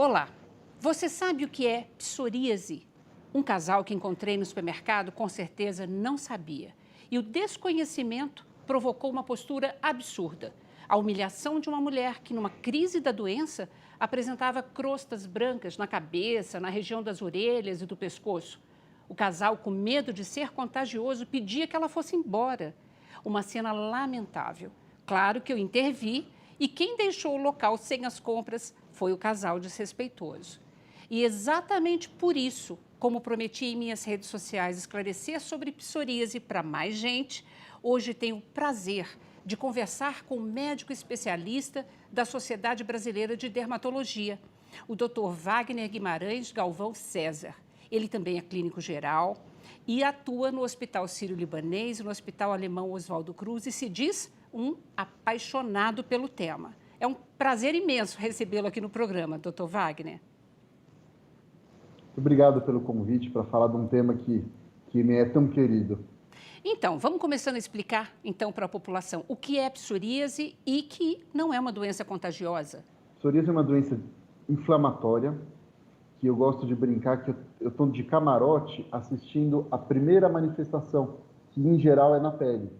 Olá, você sabe o que é psoríase? Um casal que encontrei no supermercado com certeza não sabia. E o desconhecimento provocou uma postura absurda. A humilhação de uma mulher que, numa crise da doença, apresentava crostas brancas na cabeça, na região das orelhas e do pescoço. O casal, com medo de ser contagioso, pedia que ela fosse embora. Uma cena lamentável. Claro que eu intervi e quem deixou o local sem as compras foi o casal desrespeitoso. E exatamente por isso, como prometi em minhas redes sociais esclarecer sobre psoríase para mais gente, hoje tenho o prazer de conversar com um médico especialista da Sociedade Brasileira de Dermatologia, o Dr. Wagner Guimarães Galvão César. Ele também é clínico geral e atua no Hospital Sírio-Libanês e no Hospital Alemão Oswaldo Cruz e se diz um apaixonado pelo tema. É um prazer imenso recebê-lo aqui no programa, Dr. Wagner. Obrigado pelo convite para falar de um tema que me é tão querido. Então, vamos começando a explicar, então, para a população o que é psoríase e que não é uma doença contagiosa. Psoríase é uma doença inflamatória, que eu gosto de brincar que eu estou de camarote assistindo a primeira manifestação, que em geral é na pele.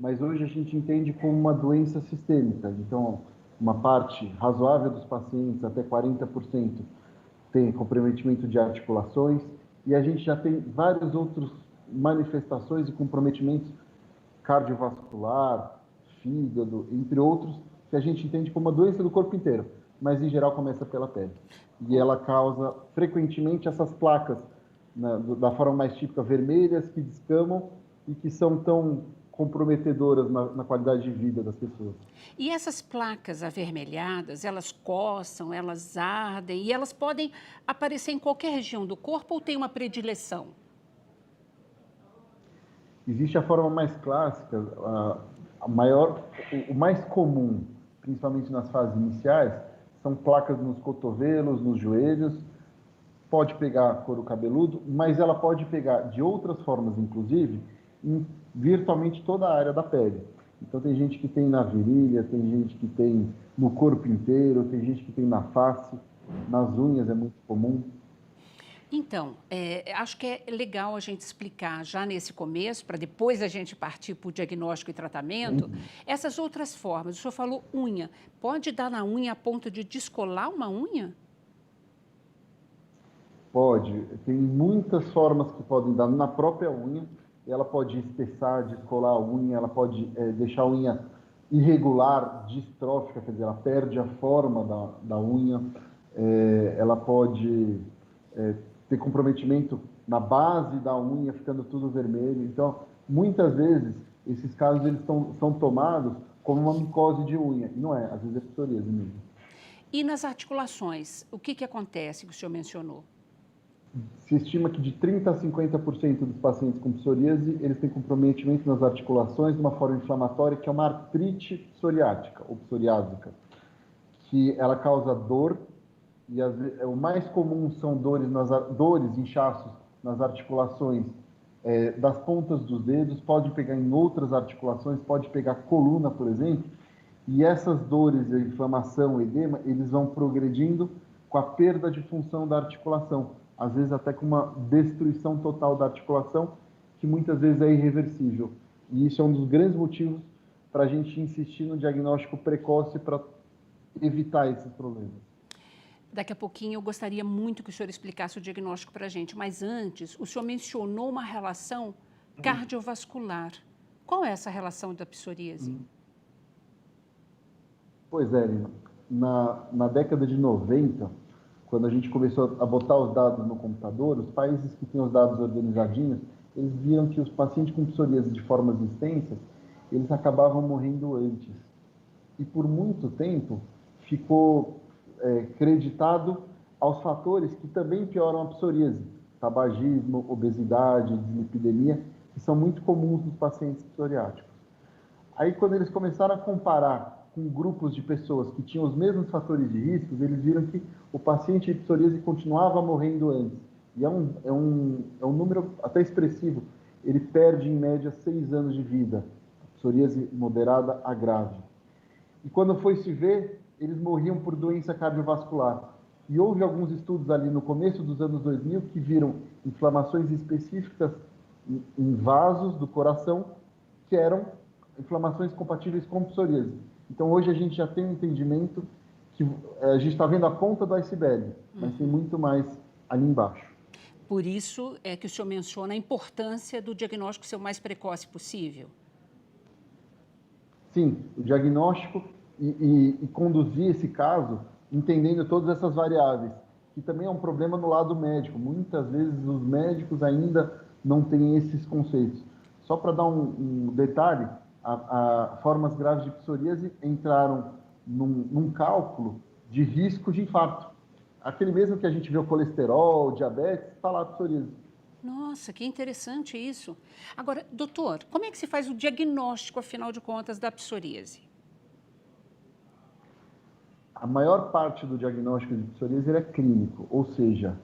Mas hoje a gente entende como uma doença sistêmica. Então, uma parte razoável dos pacientes, até 40%, tem comprometimento de articulações, e a gente já tem várias outras manifestações e comprometimentos cardiovascular, fígado, entre outros, que a gente entende como uma doença do corpo inteiro, mas em geral começa pela pele. E ela causa frequentemente essas placas, da forma mais típica, vermelhas, que descamam e que são tão comprometedoras na qualidade de vida das pessoas. E essas placas avermelhadas, elas coçam, elas ardem e elas podem aparecer em qualquer região do corpo ou tem uma predileção? Existe a forma mais clássica, o mais comum, principalmente nas fases iniciais, são placas nos cotovelos, nos joelhos, pode pegar couro cabeludo, mas ela pode pegar de outras formas, inclusive, em virtualmente toda a área da pele. Então tem gente que tem na virilha, tem gente que tem no corpo inteiro, tem gente que tem na face, nas unhas é muito comum. Então, acho que é legal a gente explicar já nesse começo, para depois a gente partir para o diagnóstico e tratamento, essas outras formas. O senhor falou unha. Pode dar na unha a ponto de descolar uma unha? Pode. Tem muitas formas que podem dar na própria unha. Ela pode espessar, descolar a unha, ela pode deixar a unha irregular, distrófica, quer dizer, ela perde a forma da unha. Ela pode ter comprometimento na base da unha, ficando tudo vermelho. Então, muitas vezes, esses casos eles são tomados como uma micose de unha. E não é, às vezes é psoríase mesmo. E nas articulações, o que acontece que o senhor mencionou? Se estima que de 30% a 50% dos pacientes com psoríase, eles têm comprometimento nas articulações de uma forma inflamatória, que é uma artrite psoriática, ou psoriásica, que ela causa dor, e o mais comum são dores, inchaços nas articulações das pontas dos dedos, pode pegar em outras articulações, pode pegar coluna, por exemplo, e essas dores, a inflamação, o edema, eles vão progredindo com a perda de função da articulação, às vezes até com uma destruição total da articulação, que muitas vezes é irreversível. E isso é um dos grandes motivos para a gente insistir no diagnóstico precoce para evitar esses problemas. Daqui a pouquinho eu gostaria muito que o senhor explicasse o diagnóstico para a gente, mas antes, o senhor mencionou uma relação cardiovascular. Qual é essa relação da psoríase? Pois é, Lina. Na década de 90, quando a gente começou a botar os dados no computador, os países que têm os dados organizadinhos, eles viram que os pacientes com psoríase de formas extensas, eles acabavam morrendo antes. E por muito tempo ficou creditado aos fatores que também pioram a psoríase, tabagismo, obesidade, dislipidemia, que são muito comuns nos pacientes psoriáticos. Aí, quando eles começaram a comparar com grupos de pessoas que tinham os mesmos fatores de risco, eles viram que o paciente de psoríase continuava morrendo antes. E é um número até expressivo. Ele perde, em média, 6 anos de vida. Psoríase moderada a grave. E quando foi se ver, eles morriam por doença cardiovascular. E houve alguns estudos ali no começo dos anos 2000 que viram inflamações específicas em vasos do coração que eram inflamações compatíveis com psoríase. Então, hoje a gente já tem um entendimento que a gente está vendo a ponta do iceberg, mas tem muito mais ali embaixo. Por isso é que o senhor menciona a importância do diagnóstico ser o mais precoce possível. Sim, o diagnóstico e conduzir esse caso entendendo todas essas variáveis, que também é um problema no lado médico. Muitas vezes os médicos ainda não têm esses conceitos. Só para dar um detalhe, formas graves de psoríase entraram num cálculo de risco de infarto. Aquele mesmo que a gente vê o colesterol, diabetes, está lá a psoríase. Nossa, que interessante isso. Agora, doutor, como é que se faz o diagnóstico, afinal de contas, da psoríase? A maior parte do diagnóstico de psoríase é clínico, ou seja,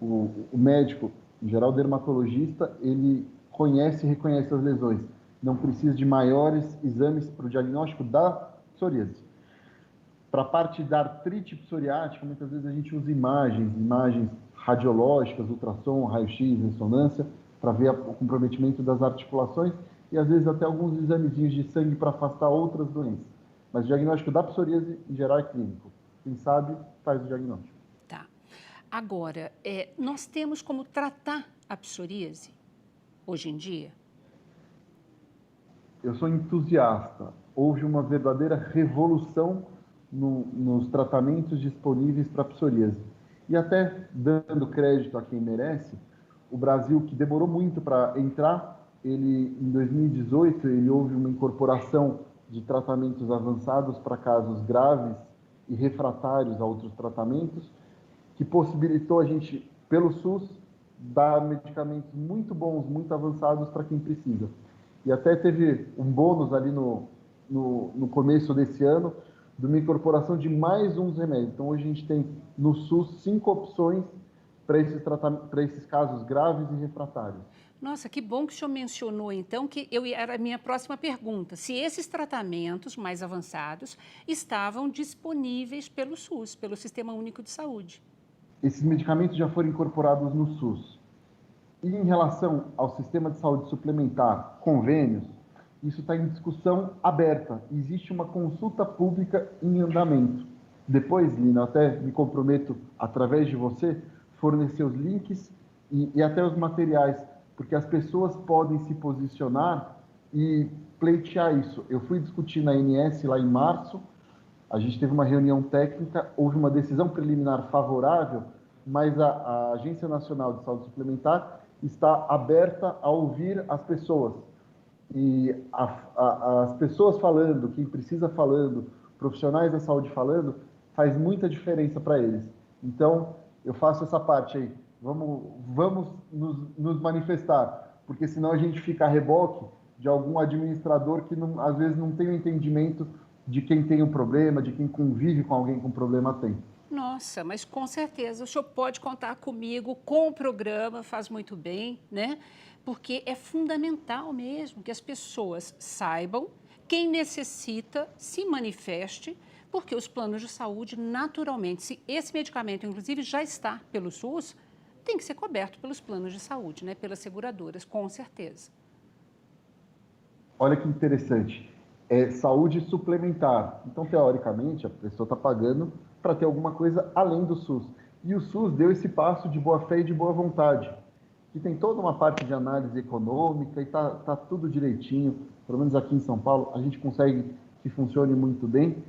o médico, em geral o dermatologista, ele conhece e reconhece as lesões. Não precisa de maiores exames para o diagnóstico da psoríase. Para a parte da artrite psoriática, muitas vezes a gente usa imagens radiológicas, ultrassom, raio-x, ressonância, para ver o comprometimento das articulações e às vezes até alguns examezinhos de sangue para afastar outras doenças. Mas o diagnóstico da psoríase, em geral, é clínico. Quem sabe, faz o diagnóstico. Tá. Agora, nós temos como tratar a psoríase hoje em dia? Eu sou entusiasta. Houve uma verdadeira revolução nos tratamentos disponíveis para psoríase. E até dando crédito a quem merece, o Brasil, que demorou muito para entrar, em 2018, houve uma incorporação de tratamentos avançados para casos graves e refratários a outros tratamentos, que possibilitou a gente, pelo SUS, dar medicamentos muito bons, muito avançados para quem precisa. E até teve um bônus ali no começo desse ano, de uma incorporação de mais uns remédios. Então, hoje a gente tem no SUS 5 opções para esses casos graves e refratários. Nossa, que bom que o senhor mencionou, então, que era a minha próxima pergunta. Se esses tratamentos mais avançados estavam disponíveis pelo SUS, pelo Sistema Único de Saúde. Esses medicamentos já foram incorporados no SUS. E em relação ao sistema de saúde suplementar, convênios, isso está em discussão aberta. Existe uma consulta pública em andamento. Depois, Lina, até me comprometo, através de você, fornecer os links e até os materiais, porque as pessoas podem se posicionar e pleitear isso. Eu fui discutir na ANS lá em março, a gente teve uma reunião técnica, houve uma decisão preliminar favorável, mas a Agência Nacional de Saúde Suplementar está aberta a ouvir as pessoas. E as pessoas falando, quem precisa falando, profissionais da saúde falando, faz muita diferença para eles. Então, eu faço essa parte aí. Vamos nos manifestar, porque senão a gente fica a reboque de algum administrador que às vezes não tem o entendimento de quem tem um problema, de quem convive com alguém com problema tem. Nossa, mas com certeza o senhor pode contar comigo, com o programa, faz muito bem, né? Porque é fundamental mesmo que as pessoas saibam, quem necessita se manifeste, porque os planos de saúde, naturalmente, se esse medicamento, inclusive, já está pelo SUS, tem que ser coberto pelos planos de saúde, né? Pelas seguradoras, com certeza. Olha que interessante. É saúde suplementar. Então, teoricamente, a pessoa está pagando para ter alguma coisa além do SUS. E o SUS deu esse passo de boa fé e de boa vontade, que tem toda uma parte de análise econômica e está tudo direitinho. Pelo menos aqui em São Paulo, a gente consegue que funcione muito bem.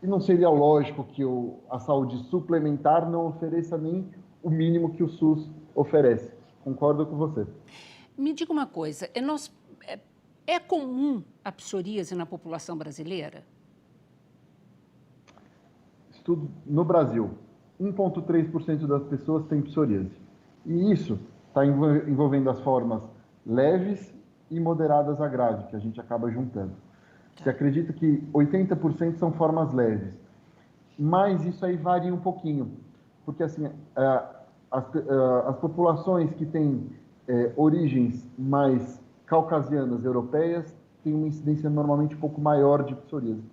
E não seria lógico que a saúde suplementar não ofereça nem o mínimo que o SUS oferece. Concordo com você. Me diga uma coisa, é comum a psoríase na população brasileira? Estudo no Brasil, 1,3% das pessoas têm psoríase. E isso está envolvendo as formas leves e moderadas a grave, que a gente acaba juntando. Se acredita que 80% são formas leves, mas isso aí varia um pouquinho, porque assim, as populações que têm origens mais caucasianas, europeias, têm uma incidência normalmente um pouco maior de psoríase.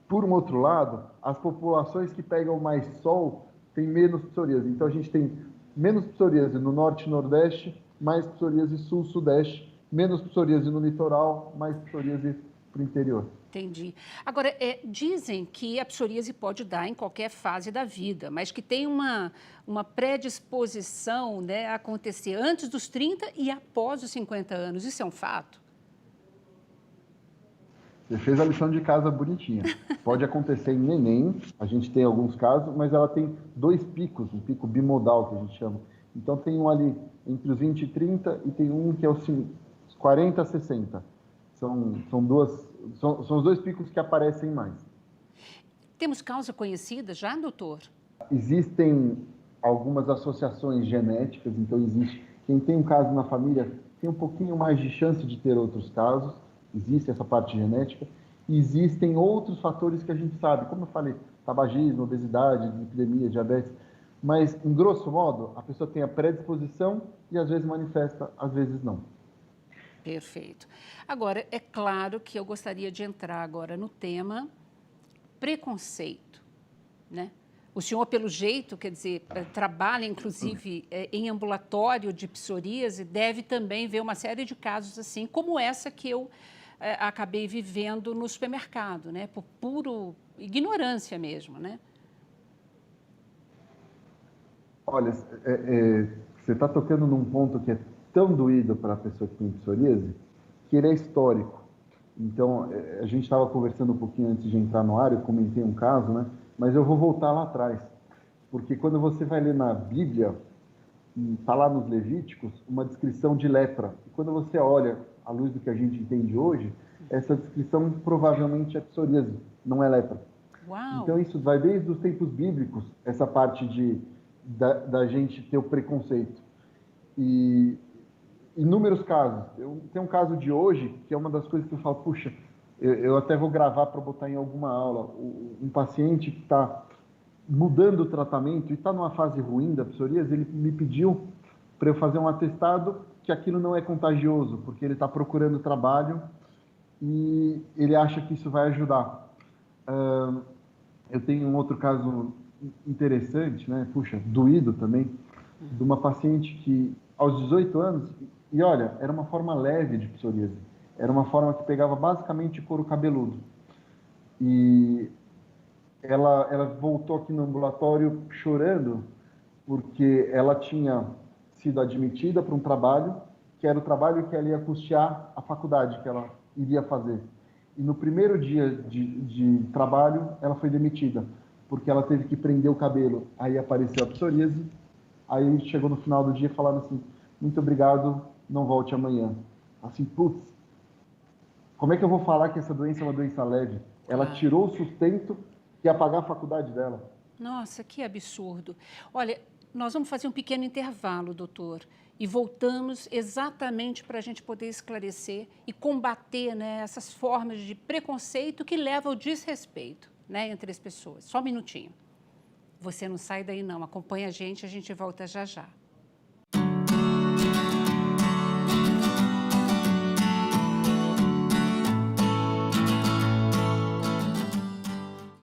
Por um outro lado, as populações que pegam mais sol tem menos psoríase. Então, a gente tem menos psoríase no norte e nordeste, mais psoríase sul-sudeste, menos psoríase no litoral, mais psoríase para o interior. Entendi. Agora, dizem que a psoríase pode dar em qualquer fase da vida, mas que tem uma predisposição, né, a acontecer antes dos 30 e após os 50 anos. Isso é um fato? Você fez a lição de casa bonitinha. Pode acontecer em neném, a gente tem alguns casos, mas ela tem 2 picos, um pico bimodal que a gente chama. Então tem um ali entre os 20 e 30 e tem um que é os 40 a 60. São os 2 picos que aparecem mais. Temos causa conhecida já, doutor? Existem algumas associações genéticas, então existe quem tem um caso na família tem um pouquinho mais de chance de ter outros casos, existe essa parte genética, e existem outros fatores que a gente sabe, como eu falei, tabagismo, obesidade, dislipidemia, diabetes, mas, em grosso modo, a pessoa tem a predisposição e às vezes manifesta, às vezes não. Perfeito. Agora, é claro que eu gostaria de entrar agora no tema preconceito, né? O senhor, pelo jeito, quer dizer, trabalha, inclusive, em ambulatório de psoríase, deve também ver uma série de casos assim, como essa que eu acabei vivendo no supermercado, né? Por puro ignorância mesmo, né? Olha, você está tocando num ponto que é tão doído para a pessoa que tem psoríase, que ele é histórico. Então, a gente estava conversando um pouquinho antes de entrar no ar, eu comentei um caso, né? Mas eu vou voltar lá atrás. Porque quando você vai ler na Bíblia, está lá nos Levíticos, uma descrição de lepra. E quando você olha à luz do que a gente entende hoje, essa descrição provavelmente é psoríase, não é lepra. Uau. Então, isso vai desde os tempos bíblicos, essa parte da gente ter o preconceito. E inúmeros casos. Tem um caso de hoje, que é uma das coisas que eu falo, puxa, eu até vou gravar para botar em alguma aula. Um paciente que está mudando o tratamento e está numa fase ruim da psoríase, ele me pediu para eu fazer um atestado que aquilo não é contagioso, porque ele está procurando trabalho e ele acha que isso vai ajudar. Eu tenho um outro caso interessante, né? Puxa, doído também, de uma paciente que, aos 18 anos, e olha, era uma forma leve de psoríase, era uma forma que pegava basicamente couro cabeludo. E ela voltou aqui no ambulatório chorando, porque ela tinha sido admitida para um trabalho, que era o trabalho que ela ia custear a faculdade que ela iria fazer. E no primeiro dia de trabalho, ela foi demitida, porque ela teve que prender o cabelo. Aí apareceu a psoríase, aí chegou no final do dia falando assim, muito obrigado, não volte amanhã. Assim, putz, como é que eu vou falar que essa doença é uma doença leve? Ela tirou o sustento que ia pagar a faculdade dela. Nossa, que absurdo. Olha, nós vamos fazer um pequeno intervalo, doutor, e voltamos exatamente para a gente poder esclarecer e combater, né, essas formas de preconceito que levam ao desrespeito, né, entre as pessoas. Só um minutinho. Você não sai daí não, acompanha a gente volta já já.